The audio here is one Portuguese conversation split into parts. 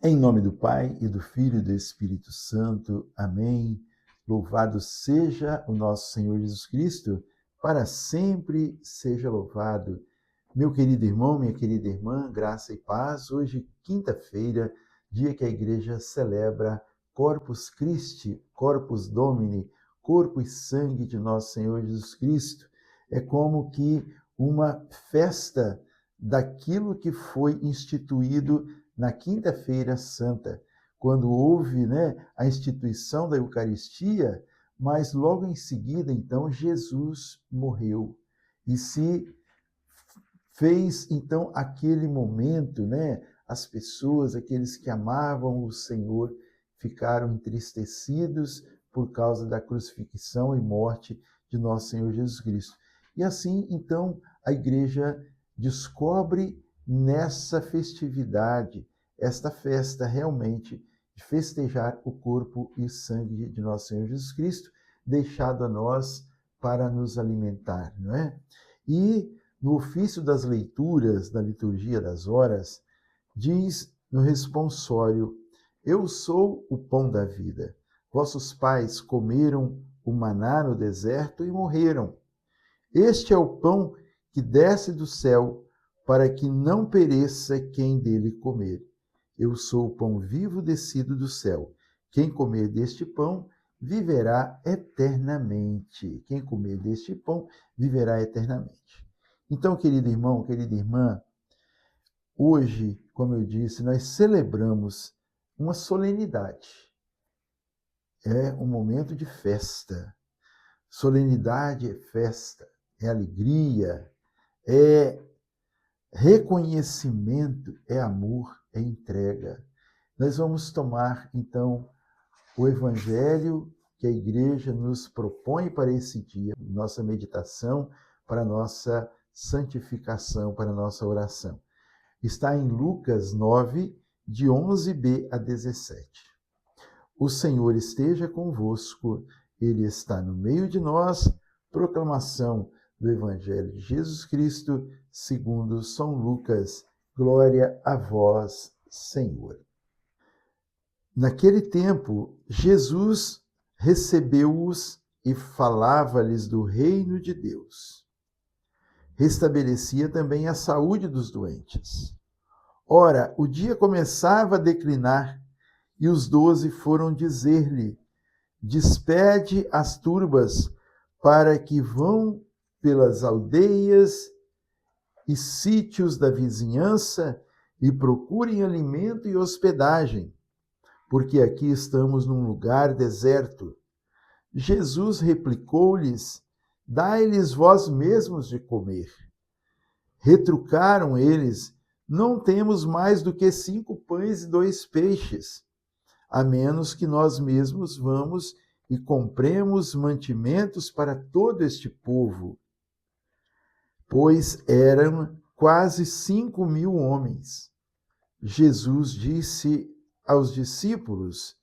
Em nome do Pai, e do Filho e do Espírito Santo. Amém. Louvado seja o nosso Senhor Jesus Cristo, para sempre seja louvado. Meu querido irmão, minha querida irmã, graça e paz. Hoje, quinta-feira, dia que a igreja celebra Corpus Christi, Corpus Domini, corpo e sangue de nosso Senhor Jesus Cristo. É como que uma festa daquilo que foi instituído na Quinta-feira Santa, quando houve, a instituição da Eucaristia, mas logo em seguida, então, Jesus morreu. E se fez, então, aquele momento, as pessoas, aqueles que amavam o Senhor, ficaram entristecidos por causa da crucifixão e morte de nosso Senhor Jesus Cristo. E assim, então, a igreja descobre nessa festividade, esta festa realmente de festejar o corpo e o sangue de nosso Senhor Jesus Cristo, deixado a nós para nos alimentar, não é? E no ofício das leituras da liturgia das horas, diz no responsório: Eu sou o pão da vida. Vossos pais comeram o maná no deserto e morreram. Este é o pão que desce do céu, para que não pereça quem dele comer. Eu sou o pão vivo descido do céu. Quem comer deste pão viverá eternamente. Quem comer deste pão viverá eternamente. Então, querido irmão, querida irmã, hoje, como eu disse, nós celebramos uma solenidade. É um momento de festa. Solenidade é festa, é alegria, é reconhecimento, é amor, é entrega. Nós vamos tomar, então, o Evangelho que a Igreja nos propõe para esse dia, nossa meditação, para nossa santificação, para nossa oração. Está em Lucas 9, de 11b a 17. O Senhor esteja convosco, Ele está no meio de nós. Proclamação do Evangelho de Jesus Cristo, segundo São Lucas. Glória a vós, Senhor. Naquele tempo, Jesus recebeu-os e falava-lhes do reino de Deus. Restabelecia também a saúde dos doentes. Ora, o dia começava a declinar e os 12 foram dizer-lhe: Despede as turbas para que vão pelas aldeias e sítios da vizinhança e procurem alimento e hospedagem, porque aqui estamos num lugar deserto. Jesus replicou-lhes: Dai-lhes vós mesmos de comer. Retrucaram eles: Não temos mais do que 5 pães e 2 peixes, a menos que nós mesmos vamos e compremos mantimentos para todo este povo. Pois eram quase 5.000 homens. Jesus disse aos discípulos: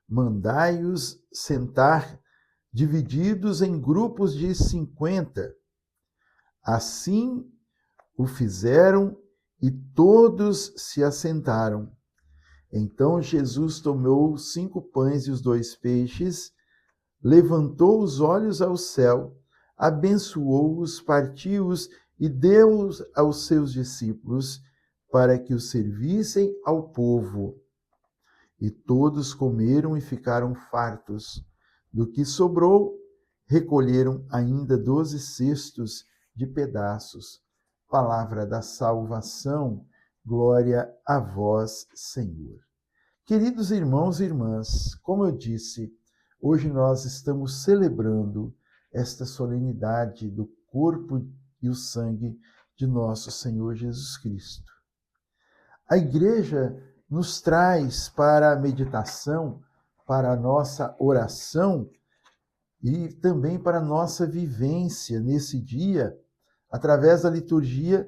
Mandai-os sentar divididos em grupos de 50. Assim o fizeram e todos se assentaram. Então Jesus tomou 5 pães e os 2 peixes, levantou os olhos ao céu, abençoou-os, partiu-os e deu-os aos seus discípulos para que os servissem ao povo. E todos comeram e ficaram fartos. Do que sobrou, recolheram ainda 12 cestos de pedaços. Palavra da salvação, glória a vós, Senhor. Queridos irmãos e irmãs, como eu disse, hoje nós estamos celebrando esta solenidade do corpo e o sangue de nosso Senhor Jesus Cristo. A Igreja nos traz para a meditação, para a nossa oração e também para a nossa vivência nesse dia, através da liturgia,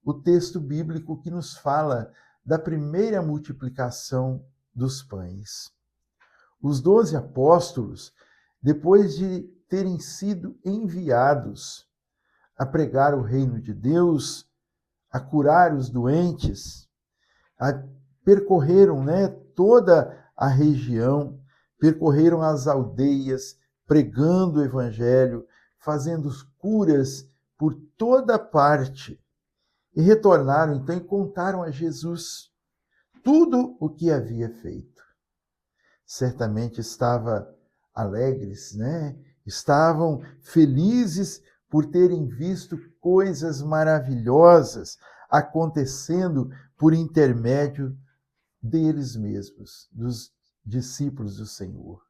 o texto bíblico que nos fala da primeira multiplicação dos pães. Os 12 apóstolos, depois de terem sido enviados a pregar o reino de Deus, a curar os doentes, a percorreram, né, toda a região, percorreram as aldeias, pregando o evangelho, fazendo curas por toda parte. E retornaram então e contaram a Jesus tudo o que havia feito. Certamente estavam alegres, né? Estavam felizes por terem visto coisas maravilhosas acontecendo por intermédio deles mesmos, dos discípulos do Senhor.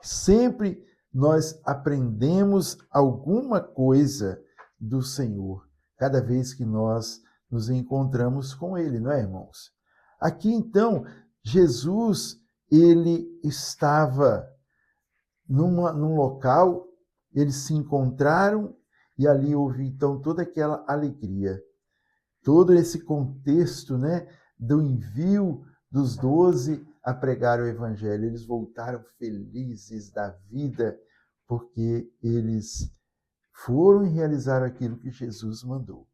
Sempre nós aprendemos alguma coisa do Senhor, cada vez que nós nos encontramos com Ele, não é, irmãos? Aqui, então, Jesus, ele estava num local, eles se encontraram e ali houve, então, toda aquela alegria, todo esse contexto, né, do envio dos 12 a pregar o evangelho. Eles voltaram felizes da vida, porque eles foram e realizaram aquilo que Jesus mandou.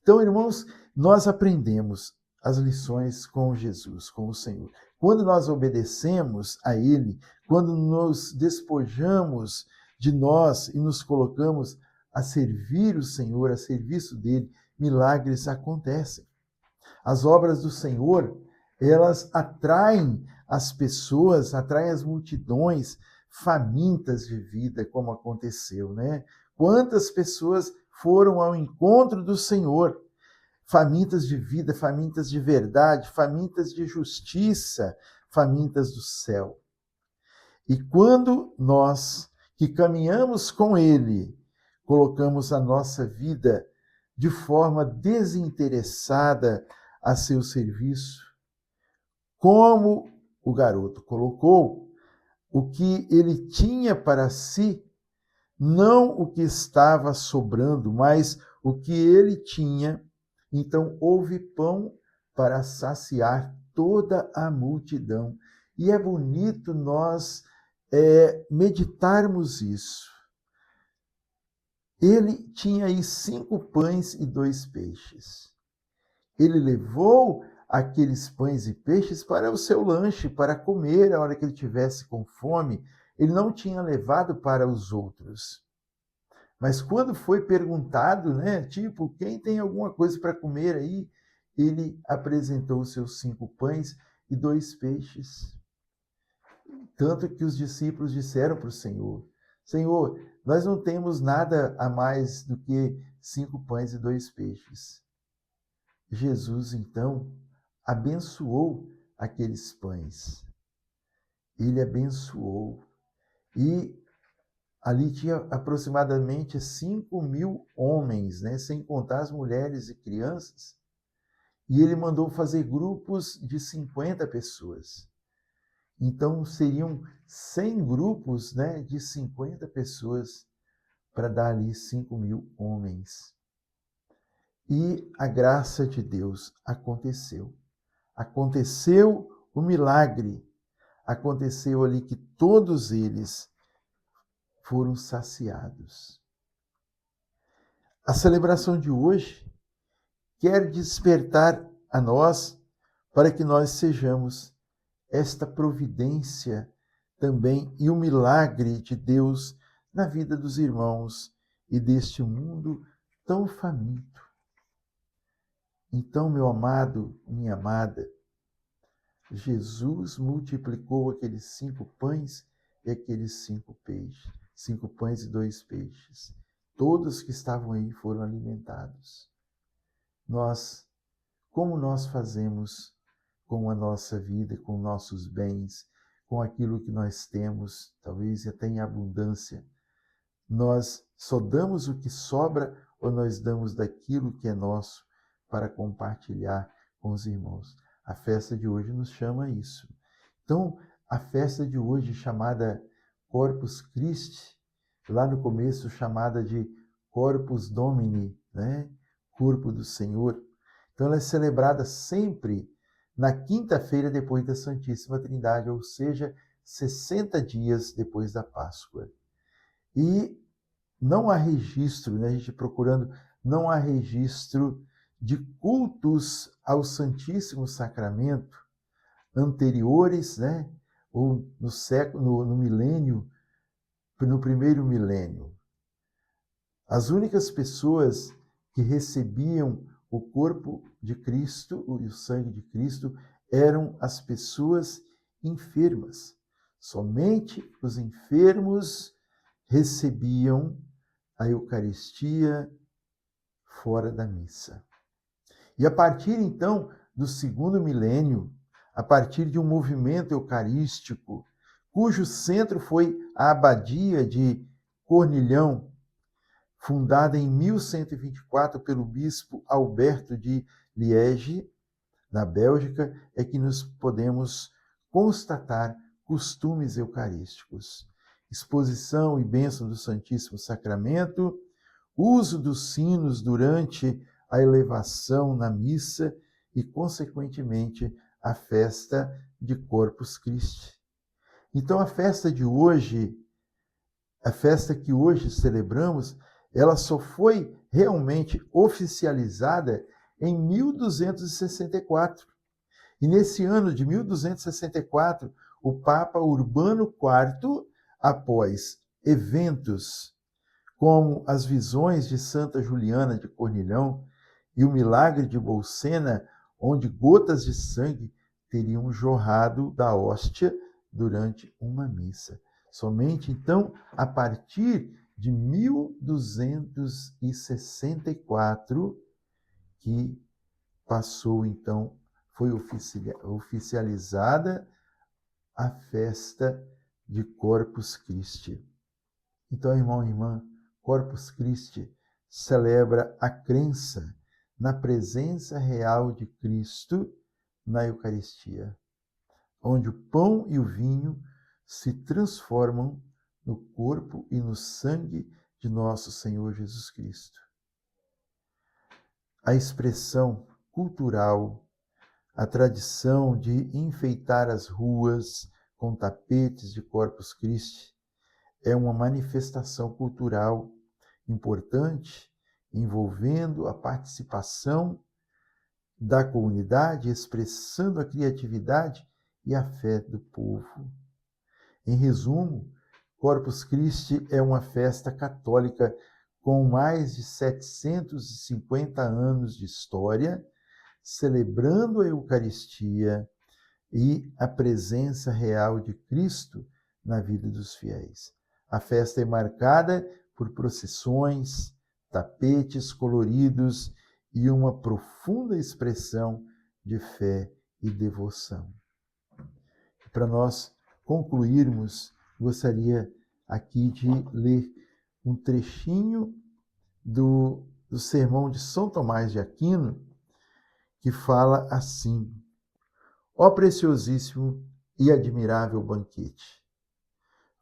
Então, irmãos, nós aprendemos as lições com Jesus, com o Senhor. Quando nós obedecemos a Ele, quando nos despojamos de nós e nos colocamos a servir o Senhor, a serviço dele, milagres acontecem. As obras do Senhor, elas atraem as pessoas, atraem as multidões famintas de vida, como aconteceu, né? Quantas pessoas foram ao encontro do Senhor, famintas de vida, famintas de verdade, famintas de justiça, famintas do céu. E quando nós, que caminhamos com Ele, colocamos a nossa vida de forma desinteressada a seu serviço, como o garoto colocou, o que ele tinha para si, não o que estava sobrando, mas o que ele tinha, então houve pão para saciar toda a multidão. E é bonito nós meditarmos isso. Ele tinha aí 5 pães e 2 peixes. Ele levou aqueles pães e peixes para o seu lanche, para comer a hora que ele tivesse com fome. Ele não tinha levado para os outros. Mas quando foi perguntado, né, tipo, quem tem alguma coisa para comer aí? Ele apresentou os seus 5 pães e 2 peixes. Tanto que os discípulos disseram para o Senhor: Senhor, nós não temos nada a mais do que 5 pães e 2 peixes. Jesus, então, abençoou aqueles pães. Ele abençoou. E ali tinha aproximadamente 5.000 homens, né, sem contar as mulheres e crianças. E ele mandou fazer grupos de 50 pessoas. Então, seriam 100 grupos, né, de 50 pessoas para dar ali 5.000 homens. E a graça de Deus aconteceu. Aconteceu o milagre. Aconteceu ali que todos eles foram saciados. A celebração de hoje quer despertar a nós para que nós sejamos esta providência também e o milagre de Deus na vida dos irmãos e deste mundo tão faminto. Então, meu amado, minha amada, Jesus multiplicou aqueles 5 pães e aqueles 5 peixes. 5 pães e 2 peixes. Todos que estavam aí foram alimentados. Como nós fazemos com a nossa vida, com nossos bens, com aquilo que nós temos, talvez até em abundância? Nós só damos o que sobra ou nós damos daquilo que é nosso para compartilhar com os irmãos? A festa de hoje nos chama a isso. Então, a festa de hoje, chamada Corpus Christi, lá no começo chamada de Corpus Domini, né? Corpo do Senhor. Então, ela é celebrada sempre na quinta-feira depois da Santíssima Trindade, ou seja, 60 dias depois da Páscoa. E não há registro, né? A gente procurando, não há registro de cultos ao Santíssimo Sacramento anteriores, né? Ou no milênio, no primeiro milênio. As únicas pessoas que recebiam o corpo de Cristo e o sangue de Cristo eram as pessoas enfermas. Somente os enfermos recebiam a Eucaristia fora da missa. E a partir, então, do segundo milênio, a partir de um movimento eucarístico, cujo centro foi a Abadia de Cornilhão, fundada em 1124 pelo bispo Alberto de Liege, na Bélgica, é que nos podemos constatar costumes eucarísticos. Exposição e bênção do Santíssimo Sacramento, uso dos sinos durante a elevação na missa e, consequentemente, a festa de Corpus Christi. Então, a festa de hoje, a festa que hoje celebramos, ela só foi realmente oficializada em 1264. E nesse ano de 1264, o Papa Urbano IV, após eventos como as visões de Santa Juliana de Cornilhão e o milagre de Bolsena, onde gotas de sangue teriam jorrado da hóstia durante uma missa. Somente então, a partir de 1264, que passou então, foi oficializada a festa de Corpus Christi. Então, irmão e irmã, Corpus Christi celebra a crença na presença real de Cristo na Eucaristia, onde o pão e o vinho se transformam no corpo e no sangue de nosso Senhor Jesus Cristo. A expressão cultural, a tradição de enfeitar as ruas com tapetes de Corpus Christi é uma manifestação cultural importante, envolvendo a participação da comunidade, expressando a criatividade e a fé do povo. Em resumo, Corpus Christi é uma festa católica com mais de 750 anos de história, celebrando a Eucaristia e a presença real de Cristo na vida dos fiéis. A festa é marcada por procissões, tapetes coloridos e uma profunda expressão de fé e devoção. Para nós concluirmos, gostaria aqui de ler um trechinho do sermão de São Tomás de Aquino, que fala assim: ó preciosíssimo e admirável banquete,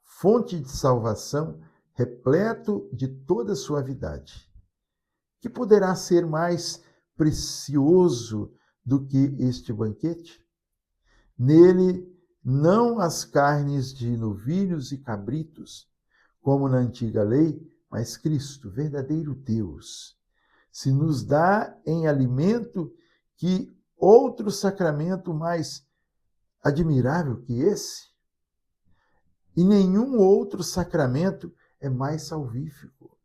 fonte de salvação, repleto de toda suavidade, que poderá ser mais precioso do que este banquete? Nele, não as carnes de novilhos e cabritos, como na antiga lei, mas Cristo, verdadeiro Deus, se nos dá em alimento que outro sacramento mais admirável que esse? E nenhum outro sacramento é mais salvífico.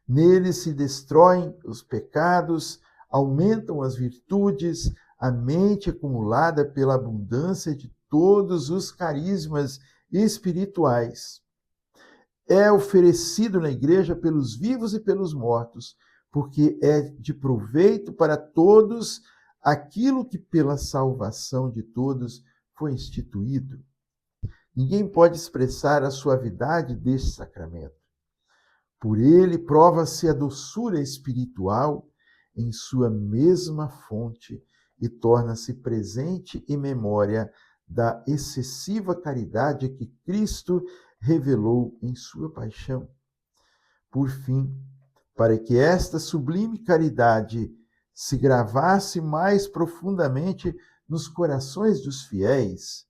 Nele se destroem os pecados, aumentam as virtudes, a mente acumulada pela abundância de todos os carismas espirituais. É oferecido na igreja pelos vivos e pelos mortos, porque é de proveito para todos aquilo que pela salvação de todos foi instituído. Ninguém pode expressar a suavidade deste sacramento. Por ele prova-se a doçura espiritual em sua mesma fonte e torna-se presente e memória da excessiva caridade que Cristo revelou em sua paixão. Por fim, para que esta sublime caridade se gravasse mais profundamente nos corações dos fiéis,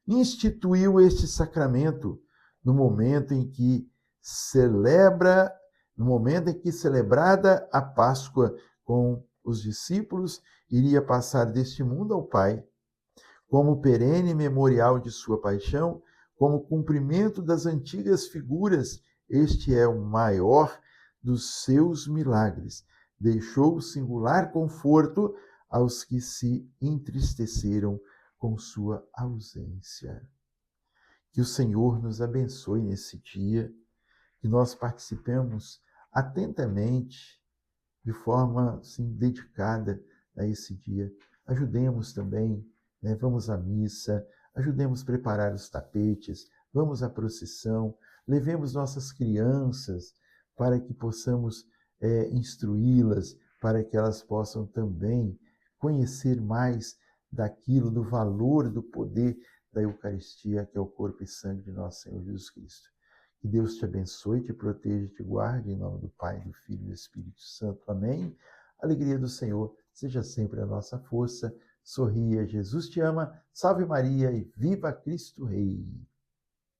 instituiu este sacramento no momento em que celebrada a Páscoa com os discípulos, iria passar deste mundo ao Pai, como perene memorial de sua paixão, como cumprimento das antigas figuras. Este é o maior dos seus milagres. Deixou singular conforto aos que se entristeceram com sua ausência. Que o Senhor nos abençoe nesse dia, que nós participemos atentamente, de forma assim, dedicada a esse dia. Ajudemos também, né? Vamos à missa, ajudemos a preparar os tapetes, vamos à procissão, levemos nossas crianças para que possamos instruí-las, para que elas possam também conhecer mais daquilo, do valor, do poder da Eucaristia, que é o corpo e sangue de nosso Senhor Jesus Cristo. Que Deus te abençoe, te proteja, te guarde, em nome do Pai, do Filho e do Espírito Santo. Amém. A alegria do Senhor seja sempre a nossa força. Sorria, Jesus te ama. Salve Maria e viva Cristo Rei.